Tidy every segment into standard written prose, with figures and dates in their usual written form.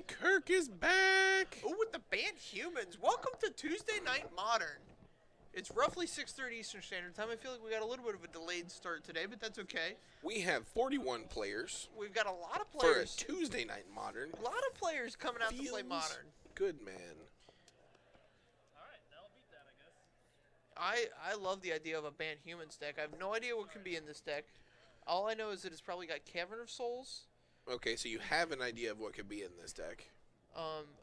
everybody, Kirk is back! Oh, with the Bant humans. Welcome to Tuesday Night Modern. It's roughly 6:30 Eastern Standard Time. I feel like we got a little bit of a delayed start today, but that's okay. We have 41 players We've got a lot of for a players. Tuesday Night Modern. A lot of players coming out to play Feels Modern. good, man. Alright, that'll beat that, I guess. I love the idea of a Bant humans deck. I have no idea what can be in this deck. All I know is that it's probably got Cavern of Souls. Okay, so you have an idea of what could be in this deck.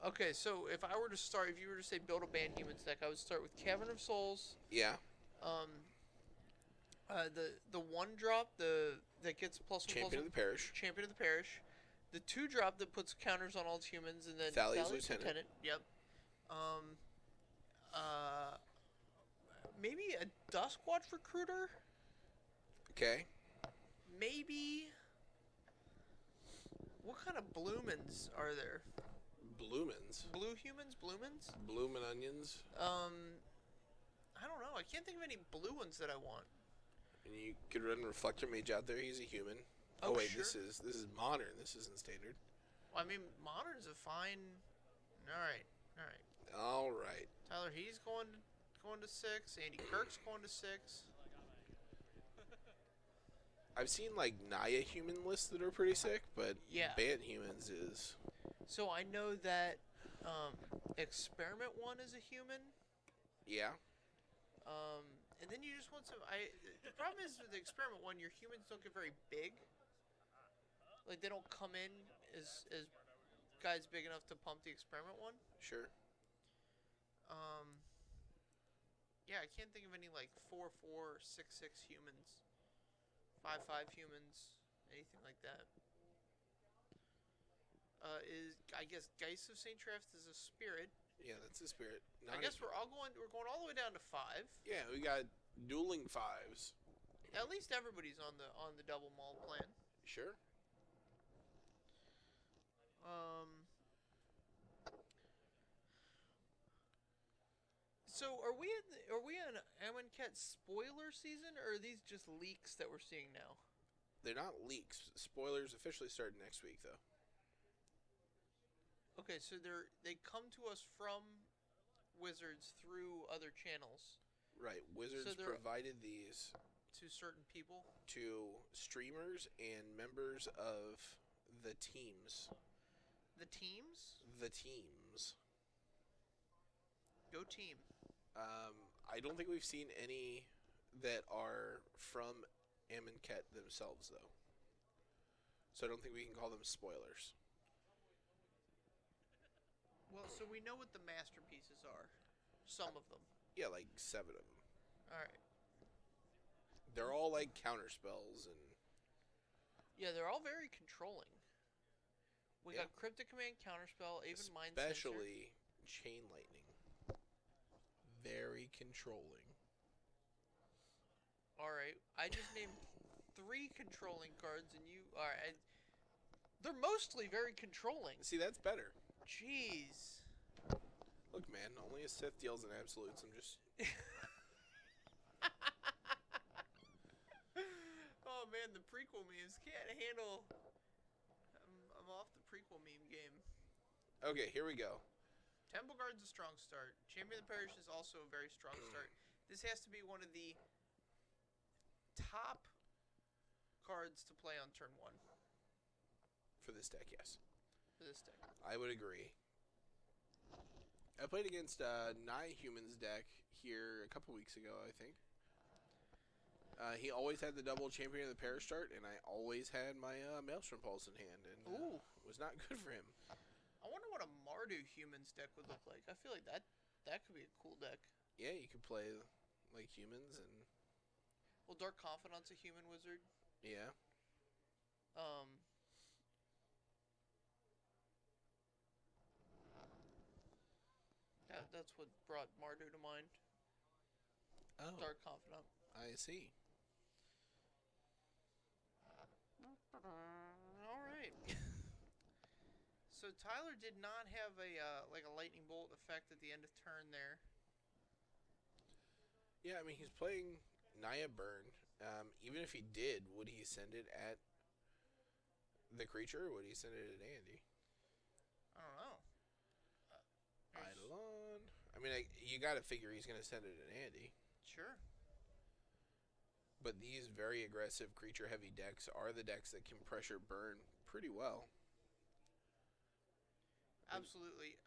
Okay, so if I were to start, if you were to say build a Bant humans deck, I would start with Cavern of Souls. Yeah. The one drop that gets plus one Champion of the Parish. Champion of the Parish. The 2 drop that puts counters on all humans, and then Thalia's Lieutenant. Yep. Maybe a Duskwatch Recruiter. Okay. Maybe. What kind of Bloomins are there? Bloomins. Blue humans? Bloomins? Bloomin' onions. I don't know. I can't think of any blue ones that I want. And you could run Reflector Mage out there. He's a human. Oh, wait, sure. this is modern. This isn't standard. Well, I mean, Modern's a fine. All right. All right. Tyler, he's going to 6. Andy Kirk's going to 6. I've seen like Naya human lists that are pretty sick, but Yeah. Bant humans is So I know that Experiment 1 is a human. yeah. And then you just want some. The problem is with the Experiment 1, your humans don't get very big. Like they don't come in as guys big enough to pump the Experiment 1. Sure. Yeah, I can't think of any like 4/4, 6/6 humans, 5/5 humans, anything like that. I guess Geist of St. Travis is a spirit. Yeah, that's the spirit. I guess we're going all the way down to 5. Yeah, we got dueling 5s. At least everybody's on the double maul plan. Sure. So are we in Amonkhet spoiler season, or are these just leaks that we're seeing now? They're not leaks. Spoilers officially start next week, though. Okay, so they come to us from Wizards through other channels Right. Wizards provided these to certain people. to streamers and members of the teams. The teams? The teams. Go team. I don't think we've seen any that are from Amonkhet themselves, though. So I don't think we can call them spoilers. Well, so we know what the masterpieces are. Some of them. Yeah, like 7 of them. Alright. They're all like counter spells and Yeah, they're all very controlling. We Yeah. got Cryptic Command Counterspell, Aven Mind Sensor. especially Chain Lightning. Very controlling. Alright, I just named 3 controlling cards, and you... Alright, they're mostly very controlling. See, that's better. Jeez. Look, man, only a Sith deals in absolutes. I'm just... Oh man, the prequel memes can't handle... I'm off the prequel meme game. Okay, here we go. Temple Guard's a strong start. Champion of the Parish is also a very strong start. This has to be one of the top cards to play on turn 1 For this deck, yes. for this deck. I would agree. I played against Naya Human's deck here a couple weeks ago, I think. He always had the double Champion of the Parish start, and I always had my Maelstrom Pulse in hand, and Ooh. it was not good for him. I wonder what a Mardu humans deck would look like. I feel like that could be a cool deck. Yeah, you could play like humans, and Well, Dark Confidant's a human wizard. yeah. That's what brought Mardu to mind. Oh, Dark Confidant. I see. All right. So Tyler did not have a lightning bolt effect at the end of turn there. Yeah, I mean, he's playing Naya Burn. Even if he did, would he send it at the creature, or would he send it at Andy? I don't I mean, you got to figure he's going to send it at Andy. Sure. But these very aggressive creature-heavy decks are the decks that can pressure burn pretty well. Absolutely.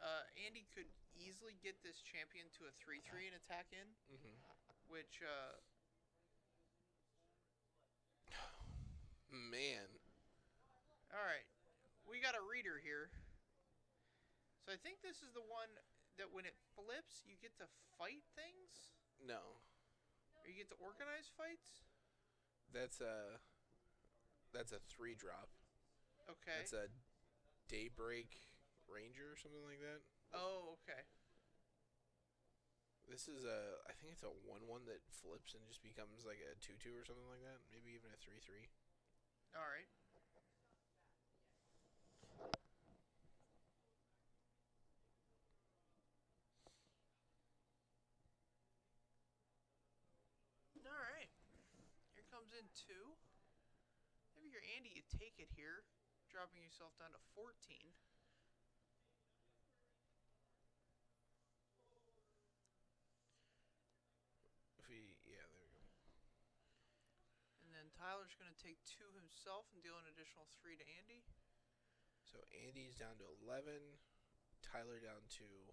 Andy could easily get this champion to a 3/3 and attack in, which, man. Alright. We got a reader here. So I think this is the one that when it flips, you get to fight things? No. Or you get to organize fights? That's a 3-drop. Okay. That's a Daybreak Ranger or something like that. Oh, okay. This is I think it's a 1/1 that flips and just becomes like a 2/2 or something like that. Maybe even a 3/3. Alright. Alright. Here comes in 2. Maybe you're Andy, you take it here, dropping yourself down to 14. Yeah, there we go. And then Tyler's going to take 2 himself and deal an additional 3 to Andy. So Andy's down to 11. Tyler down to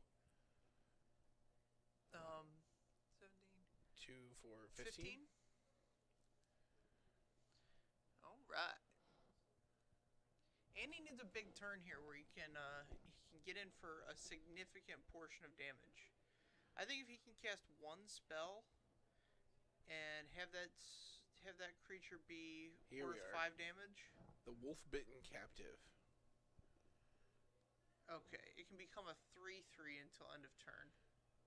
17. 2 for 15. Alright. Andy needs a big turn here where he can get in for a significant portion of damage. I think if he can cast 1 spell and have that creature be worth 5 damage. The Wolf-Bitten Captive. Okay, it can become a 3/3 until end of turn.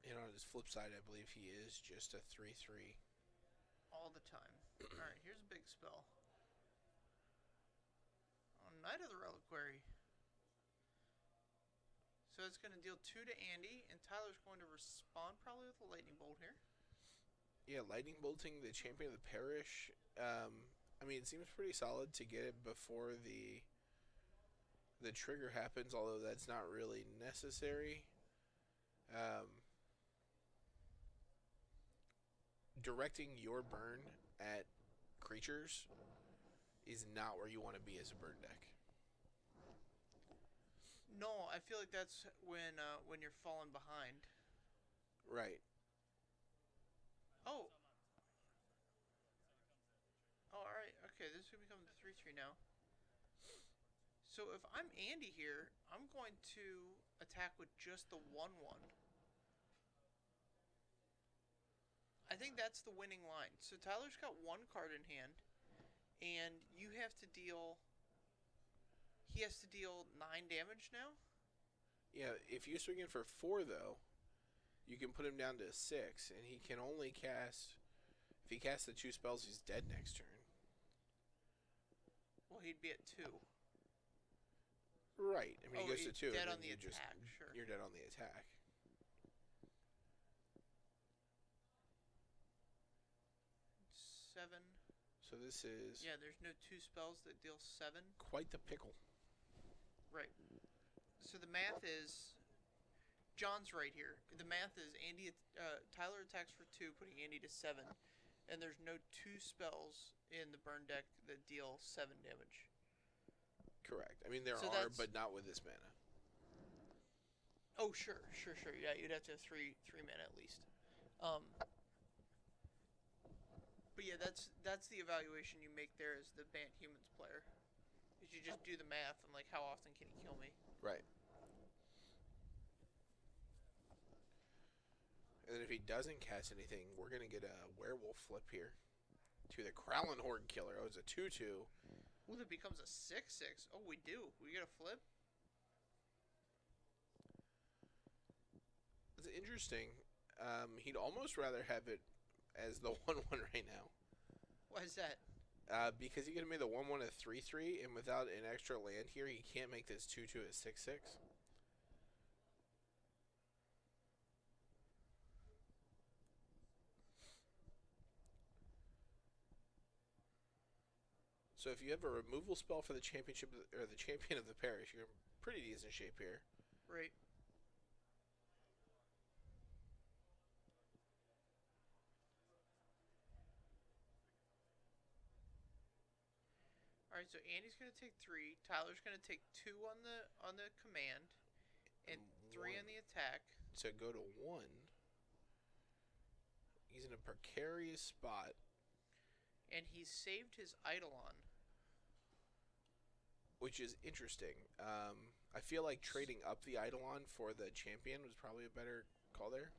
And on his flip side, I believe he is just a 3/3. All the time. Alright, here's a big spell. On Knight of the Reliquary. So it's going to deal 2 to Andy, and Tyler's going to respond probably with a lightning bolt here. Yeah, lightning bolting the champion of the parish. I mean, it seems pretty solid to get it before the trigger happens, although that's not really necessary. Directing your burn at creatures is not where you want to be as a burn deck. No, I feel like that's when you're falling behind. Right. Oh. Oh, alright. Okay, this is going to become the 3/3 now. So if I'm Andy here, I'm going to attack with just the 1/1. I think that's the winning line. So Tyler's got 1 card in hand, and you have to deal... He has to deal 9 damage now? Yeah, if you swing in for 4, though, you can put him down to 6, and he can only cast... If he casts the 2 spells, he's dead next turn. Well, he'd be at 2. Right. I mean, he goes to 2. Dead and on the then attack, sure. You're dead on the attack. Seven. So this is... Yeah, there's no 2 spells that deal 7. Quite the pickle. Right. So the math is... John's right here. The math is Tyler attacks for 2, putting Andy to 7. And there's no 2 spells in the burn deck that deal 7 damage. Correct. I mean, there are, but not with this mana. Oh, sure. Yeah, you'd have to have 3 mana at least. But yeah, that's the evaluation you make there as the Bant Humans player. Is you just do the math and like how often can he kill me? Right. And then if he doesn't cast anything, we're going to get a werewolf flip here to the Kralin Horde Killer. Oh, it's a 2/2. Ooh, that becomes a 6/6. Oh, we do. We get a flip? It's interesting. He'd almost rather have it as the 1/1 right now. Why is that? Because he could have made the 1/1 a 3/3, and without an extra land here, he can't make this 2/2 a 6/6. So if you have a removal spell for the championship or the champion of the parish, you're in pretty decent shape here. Right. All right, so Andy's gonna take 3. Tyler's gonna take 2 on the command, and 3 on One. the attack. To go to 1. He's in a precarious spot. And he's saved his Eidolon. Which is interesting. I feel like trading up the Eidolon for the champion was probably a better call there.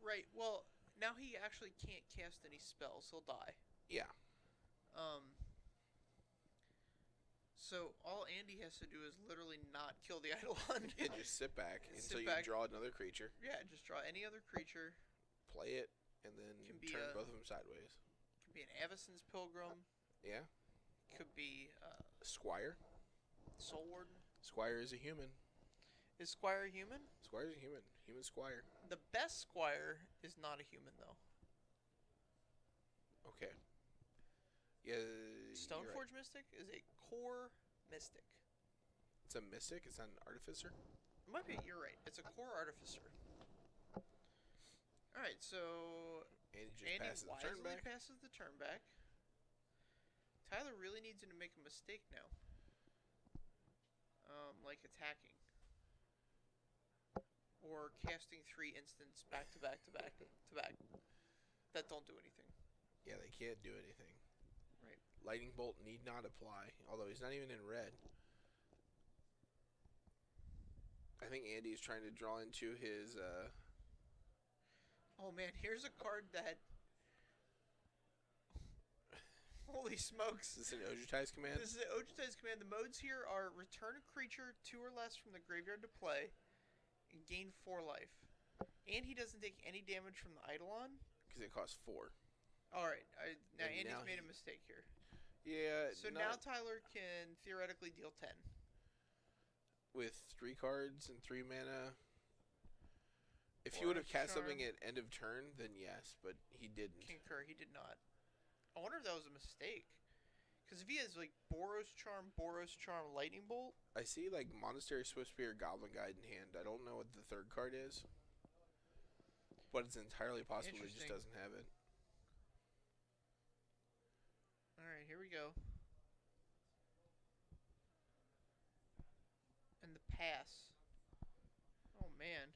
Right. Well, now he actually can't cast any spells. He'll die. Yeah. So all Andy has to do is literally not kill the Eidolon. And just sit back until Sit you back. draw another creature, Yeah, just draw any other creature. play it, and then Can be turn a- both of them sideways. Could be an Avacyn's Pilgrim. Yeah. Could be Squire. Soul Warden. Squire is a human. Is Squire a human? Squire's a human. Human Squire. The best Squire is not a human, though. Okay. Yeah. you're right. Stoneforge Mystic is a core mystic. It's a mystic. It's not an artificer. It might be. You're right. It's a core artificer. All right, so And he just Andy passes the turn wisely back. passes the turn back. Tyler really needs him to make a mistake now. Like attacking. Or casting 3 instants back to back to back to back. That don't do anything. Yeah, they can't do anything. Right. Lightning bolt need not apply, although he's not even in red. I think Andy's trying to draw into his. Oh man, here's a card that. Holy smokes. Is this an Ojutai's command? This is an Ojutai's command. The modes here are return a creature 2 or less from the graveyard to play and gain 4 life. And he doesn't take any damage from the Eidolon. Because it costs 4. Alright, now And Andy's now made a he- mistake here. Yeah. So now Tyler can theoretically deal 10. With 3 cards and 3 mana. If he Or would have cast Charm. something at end of turn, then yes, but he didn't. Concur, he did not. I wonder if that was a mistake. Because if he has like Boros Charm, Lightning Bolt. I see like Monastery Swiftspear, Goblin Guide in hand. I don't know what the 3rd card is, but it's entirely possible he just Interesting. doesn't have it. Alright, here we go. And the pass. Oh man.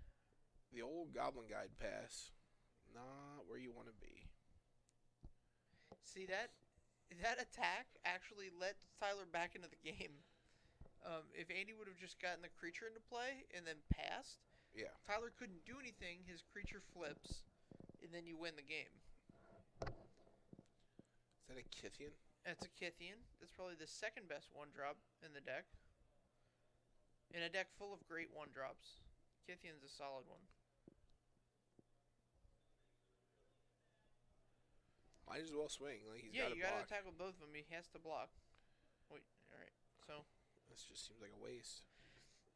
The old Goblin Guide pass, not where you want to be. See that attack actually let Tyler back into the game. If Andy would have just gotten the creature into play and then passed, Yeah. Tyler couldn't do anything. His creature flips, and then you win the game. Is that a Kithian? That's a Kithian. That's probably the 2nd best 1-drop in the deck. In a deck full of great 1-drops, Kithian's a solid one. Might as well swing. Like he's Yeah, got you to gotta block. attack with both of them. He has to block. Wait, all right. This just seems like a waste.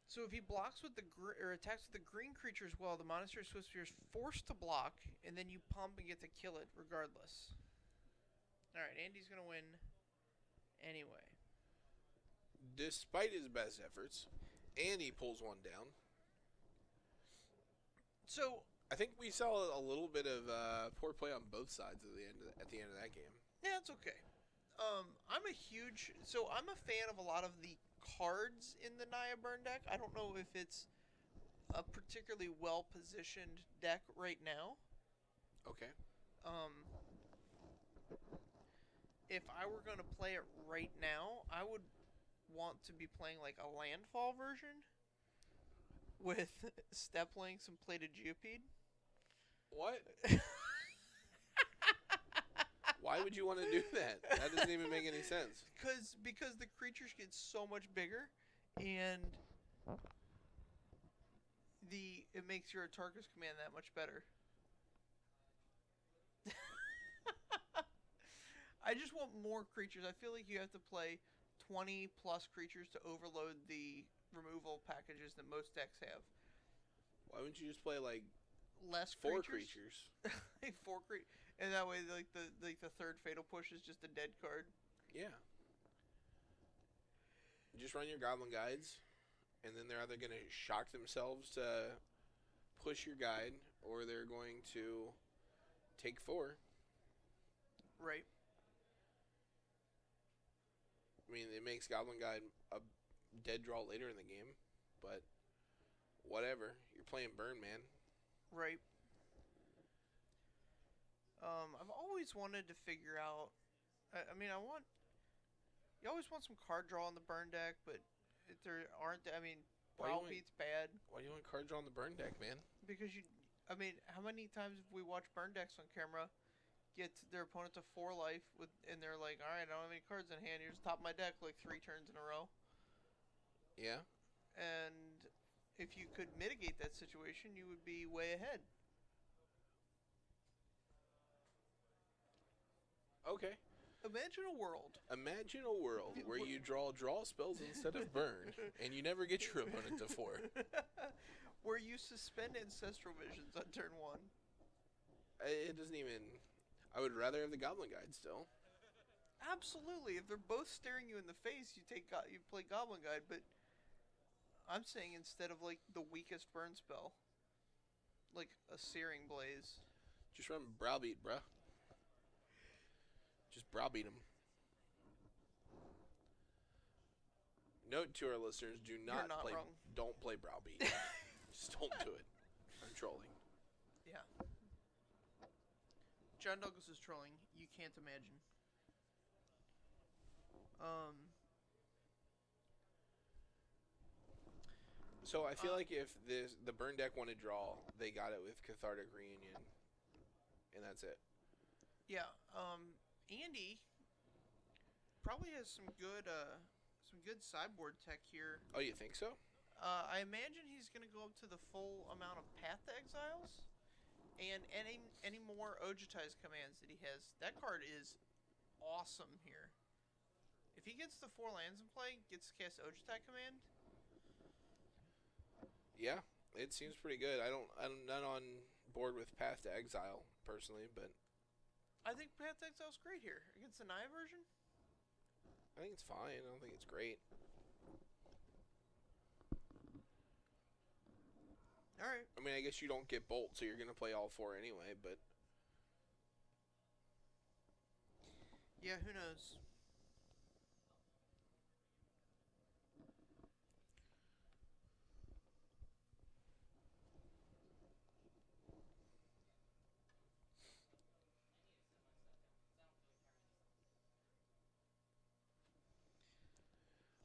So if he blocks with or attacks with the green creature as well, the Monastery Swiftspear is forced to block, and then you pump and get to kill it regardless. All right, Andy's gonna win anyway. Despite his best efforts, Andy pulls one down. So I think we saw a little bit of poor play on both sides at the end of that game. yeah, it's okay. I'm a fan of a lot of the cards in the Naya burn deck. I don't know if it's a particularly well positioned deck right now. Okay. If I were going to play it right now, I would want to be playing like a landfall version with step links and plated geopede. What? Why would you want to do that? That doesn't even make any sense. Because the creatures get so much bigger, and it makes your Atarka's command that much better. I just want more creatures. I feel like you have to play 20 plus creatures to overload the removal packages that most decks have. Why wouldn't you just play like Less 4 creatures. creatures? Like 4 creatures, and that way, like the 3rd fatal push is just a dead card. Yeah. Just run your Goblin Guides, and then they're either going to shock themselves to push your guide, or they're going to take 4. Right. I mean, it makes Goblin Guide a dead draw later in the game, but whatever. You're playing burn, man. Right. I've always wanted to figure out. I mean, you always want some card draw on the burn deck, but if there aren't. I mean, Why do you Browbeat's bad Why do you want card draw on the burn deck, man? because you. I mean, how many times have we watched burn decks on camera get their opponent to 4 life and they're like, all right, I don't have any cards in hand. Here's the top of my deck, like 3 turns in a row. Yeah. And if you could mitigate that situation, you would be way ahead. Okay. Imagine a world. Imagine a world where you draw spells instead of burn, and you never get your opponent to 4. Where you suspend Ancestral Visions on turn 1. It doesn't even... I would rather have the Goblin Guide still. Absolutely. If they're both staring you in the face, you play Goblin Guide, but I'm saying instead of like the weakest burn spell, like a Searing Blaze. Just run Browbeat, bruh. Just browbeat them. Note to our listeners: do not, not play. wrong. Don't play Browbeat. Just don't do it. I'm trolling. Yeah. John Douglas is trolling. You can't imagine. So I feel like if the burn deck wanted draw, they got it with Cathartic Reunion, and that's it. Yeah. Andy probably has some good sideboard tech here. Oh, you think so? I imagine he's going to go up to the full amount of Path to Exiles, and any more Ojutize commands that he has. That card is awesome here. If he gets the 4 lands in play, gets to cast Ojutite command. Yeah, it seems pretty good. I'm not on board with Path to Exile personally, but I think Path to Exile's great here against the Naya version. I think it's fine. I don't think it's great. All right. I mean, I guess you don't get Bolt, so you're gonna play all 4 anyway. But yeah, who knows?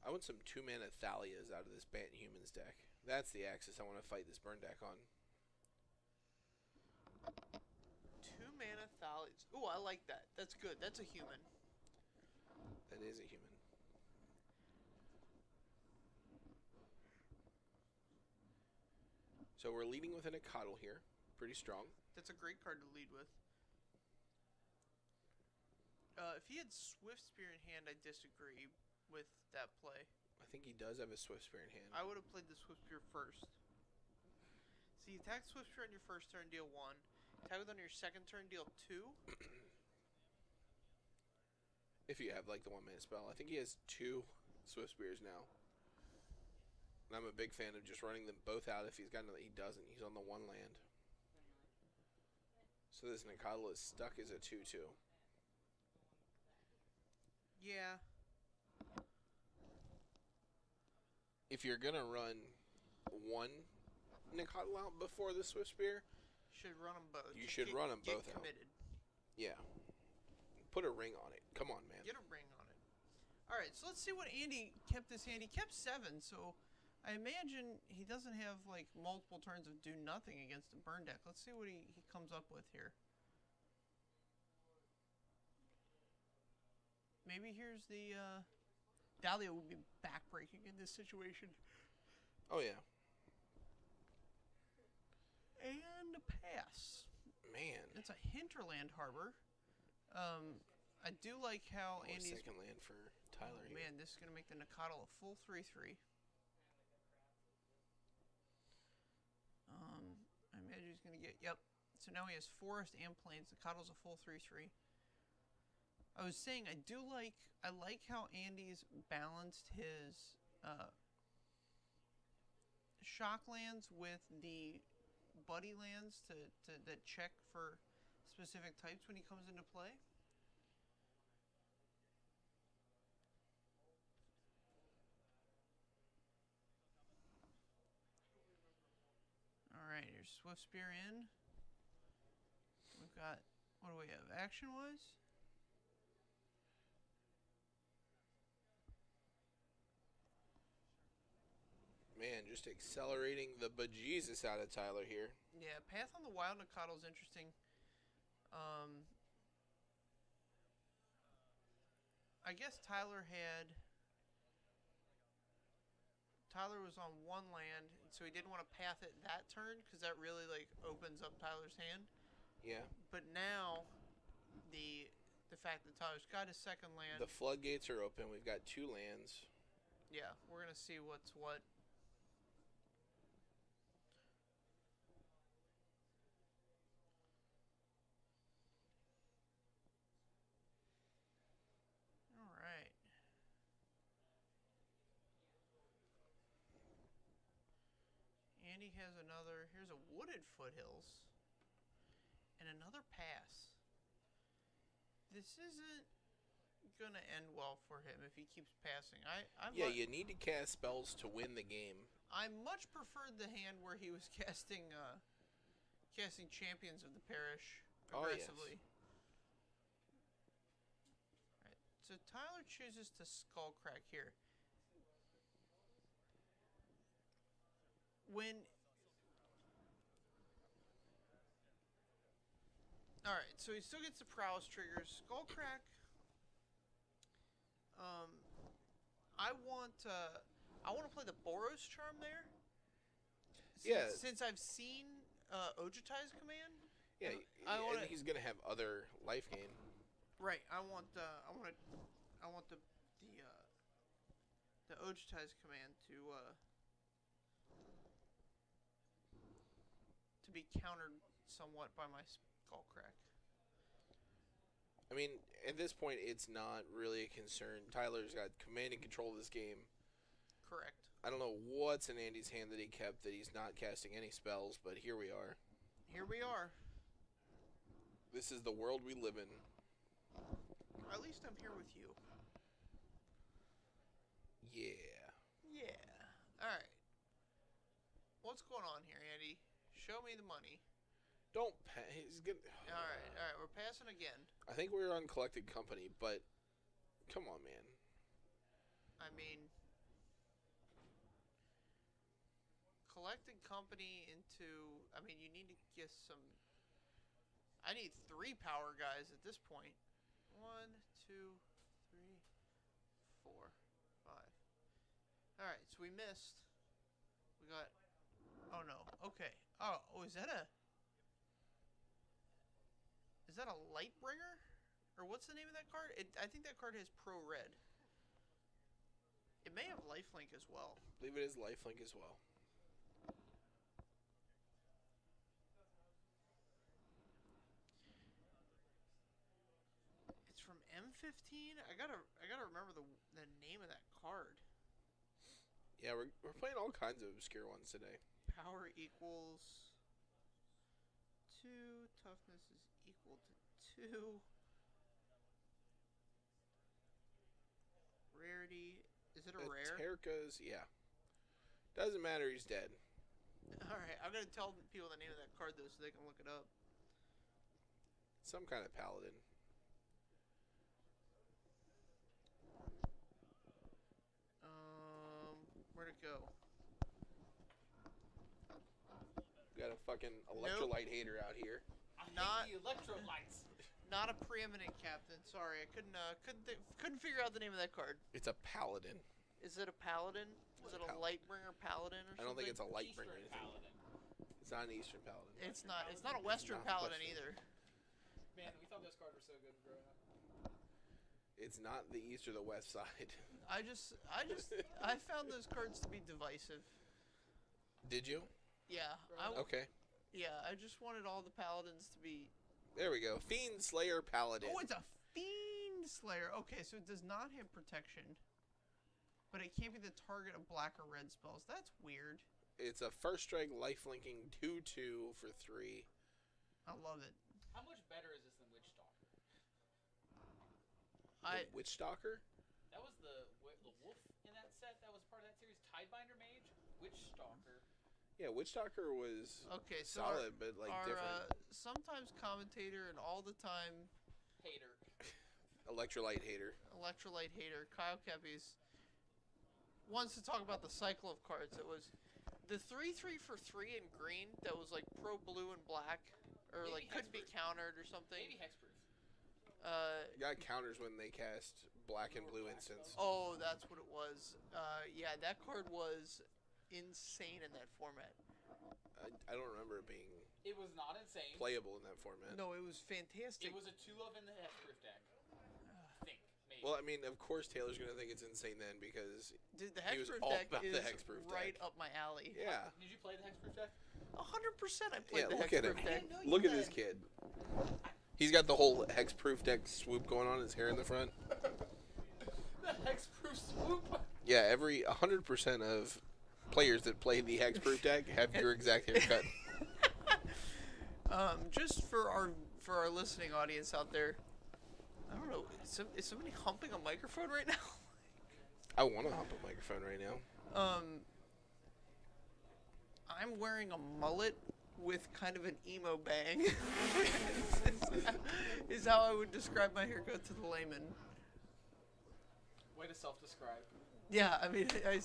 I want some 2-mana Thalias out of this Bant Humans deck. That's the axis I want to fight this burn deck on. 2 mana Thalias. Ooh, I like that. That's good. That's a human. That is a human. So we're leading with an Acatl here. Pretty strong. That's a great card to lead with. If he had Swift Spear in hand, I disagree with that play. I think he does have a Swift Spear in hand. I would have played the Swift Spear first. So you attack Swift Spear on your first turn, deal 1. Attack it on your second turn, deal 2. If you have like the 1-mana spell. I think he has 2 Swift Spears now. And I'm a big fan of just running them both out if he's got another. He doesn't. He's on the 1 land. So this Acatl is stuck as a 2/2. Yeah. If you're gonna run 1 Acatl out before the Swift Spear, Should run them both. you should run them both Get out. committed. Yeah. Put a ring on it. Come on, man. Get a ring on it. Alright, so let's see what Andy kept this hand. He kept 7, so I imagine he doesn't have like multiple turns of do nothing against a burn deck. Let's see what he comes up with here. Maybe here's the Dahlia would be backbreaking in this situation. Oh, yeah. And a pass. Man. It's a Hinterland Harbor. I do like how Oh, Andy's... second land for Tyler here. Man, this is going to make the Acatl a full 3/3. I imagine he's going to get... Yep. So now he has Forest and Plains. Acatl's a full 3/3. I was saying I like how Andy's balanced his shock lands with the buddy lands that check for specific types when he comes into play. Swift Spear in. We've got, what do we have, action-wise? Man, just accelerating the bejesus out of Tyler here. Yeah, Path on the Wild Nikado is interesting. I guess Tyler was on one land, so he didn't want to path it that turn because that really like opens up Tyler's hand. Yeah. But now, the fact that Tyler's got his second land. The floodgates are open. We've got 2 lands. Yeah, we're gonna see what's what. All right. Andy has another. Here's a wooded foothills. And another pass. This isn't gonna end well for him if he keeps passing. You need to cast spells to win the game. I much preferred the hand where he was casting Champions of the Parish aggressively. Oh, yes. Right. So Tyler chooses to Skullcrack here. Alright, so he still gets the prowess triggers. Skullcrack. I want to play the Boros Charm there. Since I've seen Ojutai's command. Yeah, and he's gonna have other life gain. Right. I want the Ojutai's command to be countered somewhat by my Skullcrack. I mean, at this point, it's not really a concern. Tyler's got command and control of this game. Correct. I don't know what's in Andy's hand that he kept that he's not casting any spells, but here we are. Here we are. This is the world we live in. At least I'm here with you. Yeah. Yeah. Alright. What's going on here, Andy? Show me the money. Don't he's good. Alright, we're passing again. I think we're on Collected Company, but come on, man. I mean, Collected Company into, you need to get some, I need 3 power guys at this point. 1, 2, 3, 4, 5. Alright, so we missed. We got, oh no, okay. Oh, is that a Lightbringer? Or what's the name of that card? I think that card has Pro Red. It may have Lifelink as well. I believe it is Lifelink as well. It's from M15? I gotta remember the name of that card. Yeah, we're playing all kinds of obscure ones today. Power equals 2. Toughness is equal to 2. Rarity. Is it a rare? Terka's, yeah. Doesn't matter, he's dead. Alright, I'm gonna tell people the name of that card though so they can look it up. Some kind of paladin. Where'd it go? Got a fucking electrolyte hater out here. I hate the electrolytes. Not a preeminent captain. Sorry, I couldn't figure out the name of that card. It's a paladin. Is it a paladin? Is it a Lightbringer paladin or something? I don't think it's a Lightbringer. Paladin. It's not an Eastern paladin. It's not. It's not a Western paladin either. Man, we thought those cards were so good growing up. It's not the East or the West side. I found those cards to be divisive. Did you? Yeah. Okay. Yeah, I just wanted all the paladins to be. There we go. Fiend Slayer Paladin. Oh, it's a Fiend Slayer. Okay, so it does not have protection. But it can't be the target of black or red spells. That's weird. It's a first strike lifelinking 2/2 for 3. I love it. How much better is this than Witchstalker? Witchstalker? That was the wolf in that set. That was part of that series. Tidebinder Mage, Witchstalker. Yeah, Witchtalker was Okay, so solid, but like our different. sometimes commentator and all the time Hater. Electrolyte hater. electrolyte hater Kyle Keppies wants to talk about the cycle of cards. It was the 3/3 for 3 in green that was like pro blue and black, or Maybe like couldn't be hexproof. countered or something. Maybe hexproof. Got counters when they cast black and blue instants. Oh, that's what it was. Yeah, that card was insane in that format. I don't remember it being It was not insane. playable in that format. No, it was fantastic. It was a 2 of in the hexproof deck. I think, maybe. Well, I mean, of course Taylor's going to think it's insane then because Dude, the he was hexproof all deck about is the hexproof right deck. up my alley. Yeah. Did you play the hexproof deck? 100% I played the look at him. hexproof deck. know you Look at did. this kid. He's got the whole hexproof deck swoop going on, his hair in the front. The hexproof swoop. Yeah, every 100% of players that play the hexproof deck have your exact haircut. Just for our listening audience out there, I don't know, is somebody humping a microphone right now? I want to hump a microphone right now. I'm wearing a mullet with kind of an emo bang. is how I would describe my haircut to the layman. Way to self-describe. Yeah, I mean, I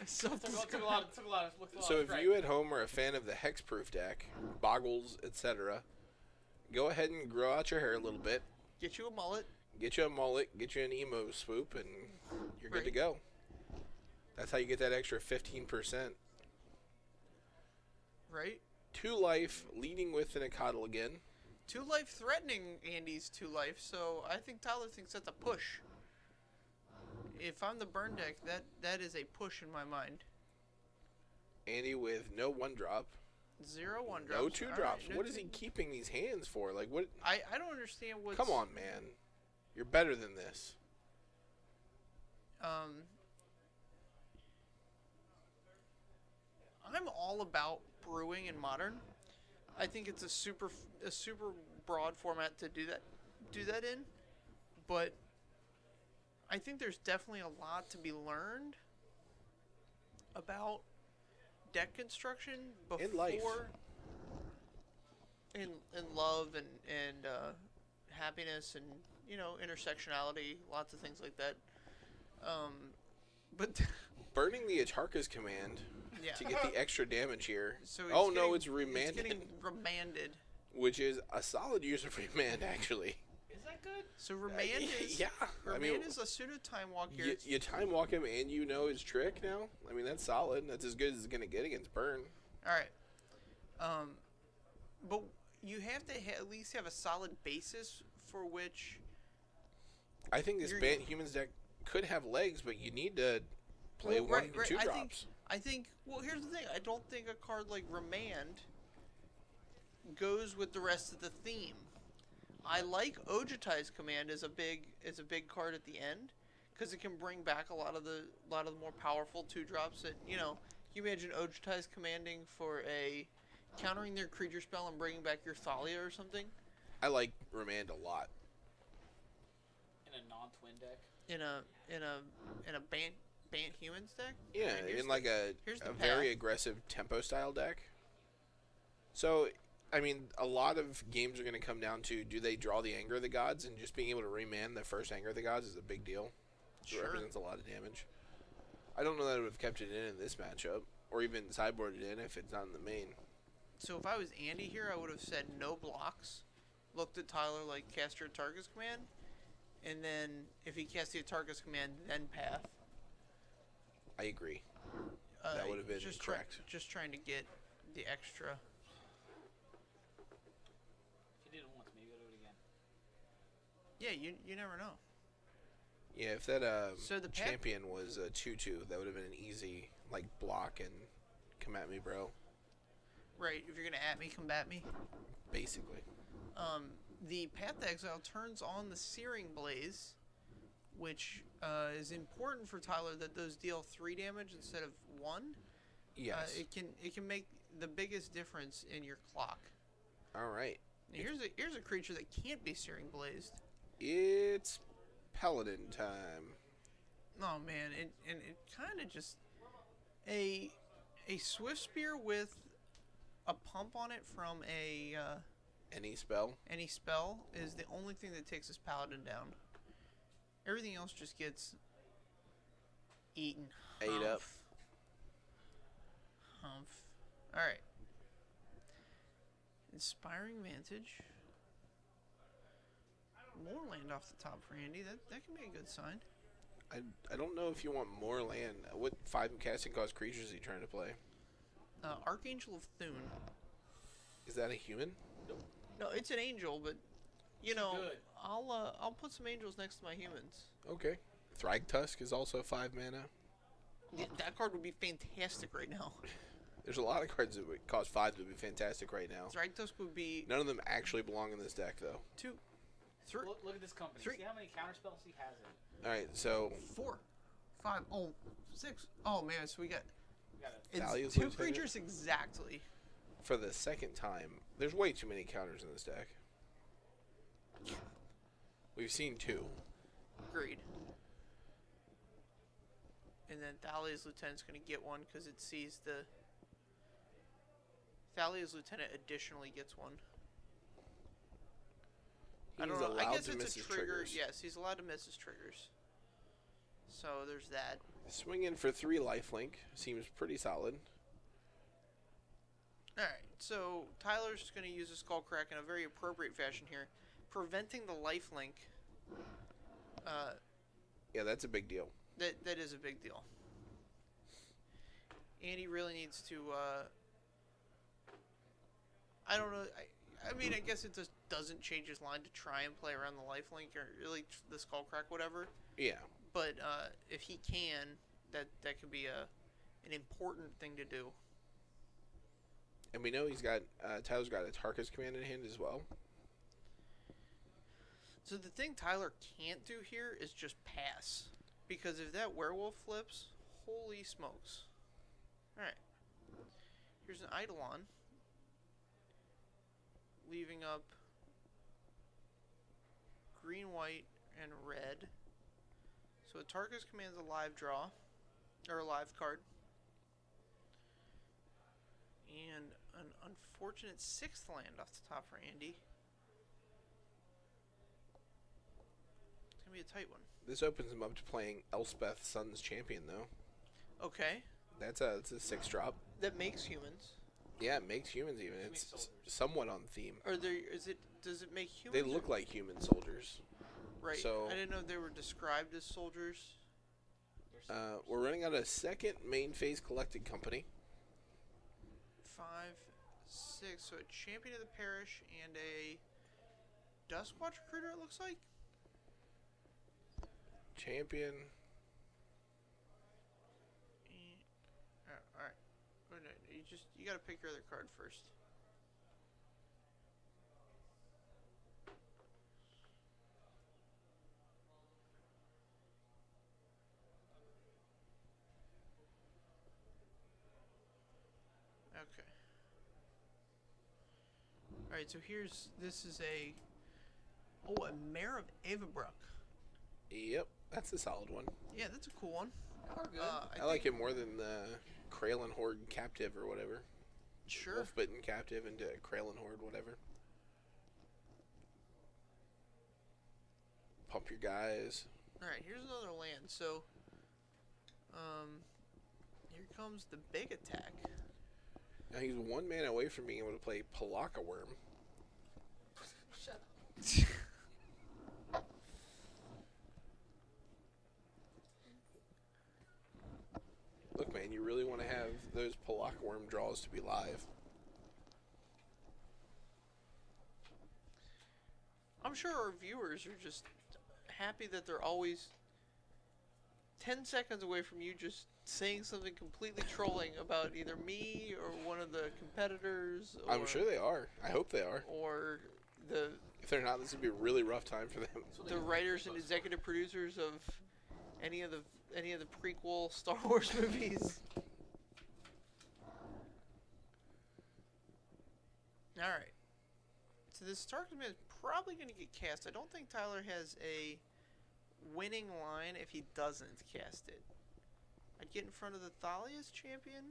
Took a lot. Took a lot. So if you at home are a fan of the hexproof deck, boggles, etc., go ahead and grow out your hair a little bit. Get you a mullet. Get you a mullet, get you an emo swoop, and you're good to Right. go. That's how you get that extra 15%. Right? 2 life, leading with an Acadal again. 2 life threatening Andy's 2 life, so I think Tyler thinks that's a push. If I'm the burn deck, that is a push in my mind. Andy with no 1-drop. 0 1-drops. No 2-drops. What is he keeping these hands for? Like, what? I don't understand what's... Come on, man. You're better than this. I'm all about brewing in Modern. I think it's a super broad format to do that in, but I think there's definitely a lot to be learned about deck construction before In life. in love and happiness and intersectionality, lots of things like that. But Burning the Atarka's command yeah. to get the extra damage here. So he's Oh, no, getting- it's remanded. It's getting remanded. Which is a solid use of remand, actually. Is that good? So remand is Yeah. remand I mean, is a pseudo time walk here. you time walk him and you know his trick now. I mean, that's solid. That's as good as it's going to get against Burn. All right. But you have to at least have a solid basis for which. I think this You're- Bant Humans deck could have legs, but you need to play Well, 1 right, and right. 2 I drops. think. Well, here's the thing. I don't think a card like remand goes with the rest of the theme. I like Ojutai's command as a big card at the end because it can bring back a lot of the more powerful 2-drops that you imagine Ojutai's commanding for a countering their creature spell and bringing back your Thalia or something I like remand a lot. In a non-twin deck. in a Bant Humans deck. Yeah, And here's in like here's the a very path. aggressive tempo style deck. So, I mean, a lot of games are going to come down to do they draw the Anger of the Gods, and just being able to remand the first Anger of the Gods is a big deal. Sure. It represents a lot of damage. I don't know that I would have kept it in this matchup, or even sideboarded it in if it's not in the main. So if I was Andy here, I would have said no blocks. Looked at Tyler like cast your Atarka's command, and then if he cast the Atarka's command, then path. I agree. That would have been just correct. just trying to get the extra. If you did it once, maybe you'll do it again. Yeah, you never know. Yeah, if that So the path- champion was a 2/2, that would have been an easy like block and come at me, bro. Right, if you're gonna at me, combat me. Basically. The Path to Exile turns on the Searing Blaze, which is important for Tyler that those deal 3 damage instead of 1. Yes. It can make the biggest difference in your clock. All right. Now, here's a creature that can't be Searing Blazed. It's Paladin time. Oh man, it kind of just a A Swift Spear with a pump on it from Any spell. any spell is the only thing that takes this paladin down. Everything else just gets eaten. Ate up. Humph. Alright. Inspiring Vantage. More land off the top for Andy. That can be a good sign. I don't know if you want more land. What 5 casting cost creatures is he trying to play? Archangel of Thune. Is that a human? No, it's an angel, but you It's know, good. I'll put some angels next to my humans. Okay. Thragtusk is also 5 mana. Yeah, that card would be fantastic right now. There's a lot of cards that would cost 5 that would be fantastic right now. Thragtusk would be None of them actually belong in this deck, though. 2, 3, Look at this company. 3. See how many counter spells he has in. All right, so 4, 5, 6. Oh man, so we got We got it's Valia's 2 Lieutenant? creatures exactly. for the second time, there's way too many counters in this deck. We've seen 2. Agreed. And then Thalia's Lieutenant's going to get one because it sees the. Thalia's Lieutenant additionally gets one. I He's don't know. I allowed guess to it's miss a his trigger. triggers. Yes, he's allowed to miss his triggers. So there's that. Swinging for 3 lifelink seems pretty solid. Alright, so Tyler's going to use a Skullcrack in a very appropriate fashion here, preventing the lifelink. Yeah, that's a big deal. That is a big deal. And he really needs to, I don't know, I mean, I guess it just doesn't change his line to try and play around the lifelink or really the Skullcrack, whatever. Yeah. But if he can, that could be an important thing to do. And we know he's got, Tyler's got a Tarkus command in hand as well. So the thing Tyler can't do here is just pass. Because if that werewolf flips, holy smokes. Alright. Here's an Eidolon. Leaving up green, white, and red. So a Tarkus commands a live draw. Or a live card. And an unfortunate 6th land off the top for Andy. It's going to be a tight one. This opens him up to playing Elspeth Sun's Champion, though. Okay. It's a 6-drop. That makes humans. Yeah, it makes humans even. It makes It's soldiers. somewhat on theme. Does it make humans? They look like human soldiers. right. so- I didn't know they were described as soldiers. There's We're running out a second main phase collected company. 5, 6. So a champion of the parish and a Duskwatch recruiter. It looks like. Champion. All right. Wait, no, you got to pick your other card first. Okay. Alright, so this is a Mare of Avabruck. Yep, that's a solid one. Yeah, that's a cool one. Are good. I like it more than the Kralin Horde Captive or whatever. Sure. Wolf-bitten Captive into Kralin Horde, whatever. Pump your guys. Alright, here's another land. So, here comes the big attack. Now he's 1 mana away from being able to play Palaka Worm. Shut up. Look, man, you really want to have those Palaka Worm draws to be live. I'm sure our viewers are just happy that they're always 10 seconds away from you just saying something completely trolling about either me or one of the competitors. Or, I'm sure they are. I hope they are. Or the If they're not, this would be a really rough time for them. the writers and executive producers of any of the prequel Star Wars movies. All right. So this Star Command is probably going to get cast. I don't think Tyler has a winning line if he doesn't cast it. I'd get in front of the Thalia's champion.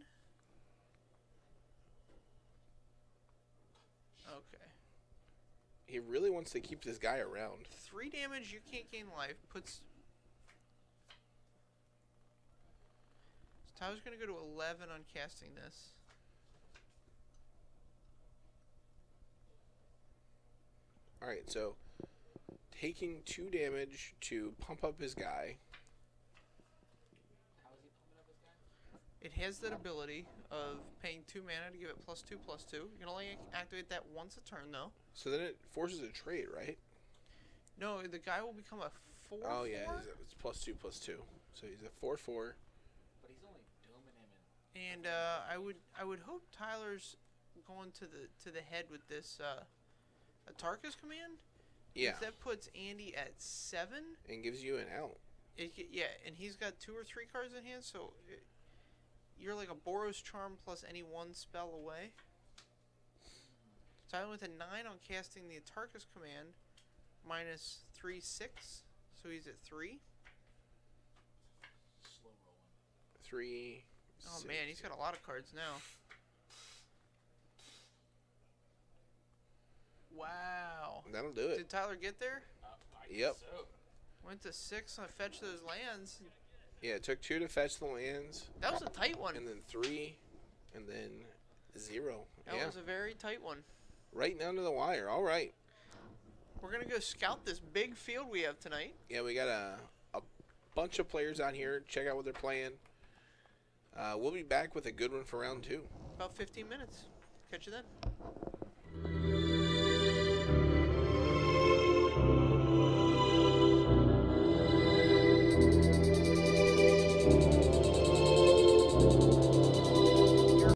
Okay. He really wants to keep this guy around. 3 damage, you can't gain life. Puts. So Tyler's gonna go to 11 on casting this. Alright, so taking 2 damage to pump up his guy. How is he pumping up his guy? It has that ability of paying 2 mana to give it +2/+2. You can only activate that once a turn, though. So then it forces a trade, right? No, the guy will become a 4/4. Oh yeah, it's +2/+2. So he's a 4/4. But he's only dooming him in. And I would hope Tyler's going to the head with this Atarka's command. Yeah, That puts Andy at 7. and gives you an out. Yeah, and he's got 2 or 3 cards in hand, so you're like a Boros Charm plus any 1 spell away. So I went with a 9 on casting the Atarka's command, minus 3/6, so he's at 3. Slow rolling. 3. Oh 6. man, he's got a lot of cards now. Wow. That'll do it. Did Tyler get there? I Yep. guess so. Went to 6 and fetch those lands. Yeah, it took 2 to fetch the lands, That was a tight one. and then 3, and then 0. That Yeah, was a very tight one. right down to the wire. All right. We're gonna go scout this big field we have tonight. Yeah, we got a bunch of players out here. Check out what they're playing. We'll be back with a good one for round 2. About 15 minutes. Catch you then.